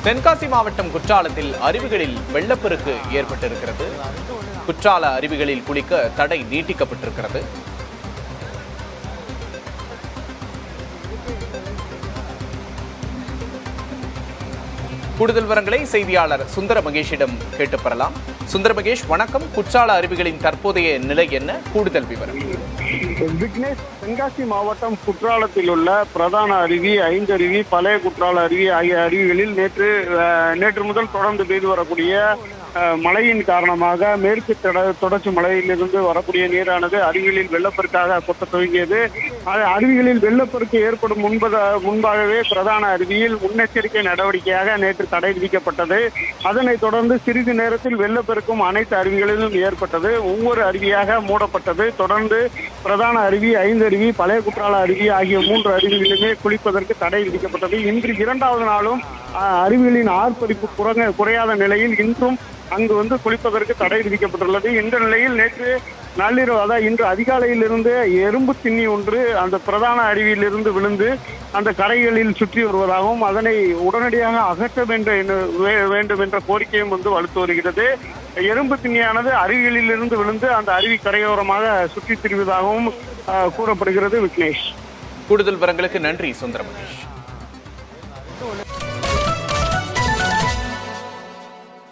தென்காசி மாவட்டம் குற்றாலத்தில் அருவிகளில் வெள்ளப்பெருக்கு ஏற்பட்டிருக்கிறது. குற்றால அருவிகளில் குளிக்க தடை நீட்டிக்கப்பட்டிருக்கிறது. கூடுதல் விவரங்களை செய்தியாளர் சுந்தர மகேஷிடம் கேட்டு பெறலாம். சுந்தர மகேஷ், வணக்கம். குற்றால அருவிகளின் தற்போதைய நிலை என்ன? கூடுதல் விவரம். விக்னேஷ், தென்காசி மாவட்டம் குற்றாலத்தில் உள்ள பிரதான அருவி, ஐந்தருவி, பழைய குற்றால அருவி ஆகிய அருவிகளில் நேற்று முதல் தொடர்ந்து பெய்து வரக்கூடிய மழையின் காரணமாக மேற்கு தொடர்ச்சி மலையிலிருந்து வரக்கூடிய நீரானது அருவிகளில் வெள்ளப்பெருக்காக கொட்ட துவங்கியது. அருவிகளில் வெள்ளப்பெருக்கு ஏற்படும் முன்பாகவே பிரதான அருவியில் முன்னெச்சரிக்கை நடவடிக்கையாக நேற்று தடை விதிக்கப்பட்டது. அதனைத் தொடர்ந்து சிறிது நேரத்தில் வெள்ளப்பெருக்கும் அனைத்து அருவிகளிலும் ஏற்பட்டது. ஒவ்வொரு அருவியாக மூடப்பட்டது. தொடர்ந்து பிரதான அருவி, ஐந்தருவி, பழைய குற்றால அருவி ஆகிய 3 அருவிகளிலுமே குளிப்பதற்கு தடை விதிக்கப்பட்டது. இன்று 2வது நாளும் அருவிகளின் ஆர்ப்பரிப்பு குறையாத நிலையில் இன்றும் அங்கு குளிப்பதற்கு தடை விதிக்கப்பட்டுள்ளது. இந்த நிலையில் நேற்று நள்ளிரவு, அதாவது இன்று அதிகாலையிலிருந்து எறும்பு திண்ணி ஒன்று அந்த பிரதான அருவியிலிருந்து விழுந்து அந்த கரைகளில் சுற்றி வருவதாகவும் அதனை உடனடியாக அகற்ற வேண்டும் என்ற கோரிக்கையும் வலுத்து வருகிறது. எறும்பு திண்ணியானது அருவிகளிலிருந்து விழுந்து அந்த அருவி கரையோரமாக சுற்றி திரிவதாகவும் கூறப்படுகிறது. விக்னேஷ், கூடுதல் விவரங்களுக்கு நன்றி சுந்தர மகேஷ்.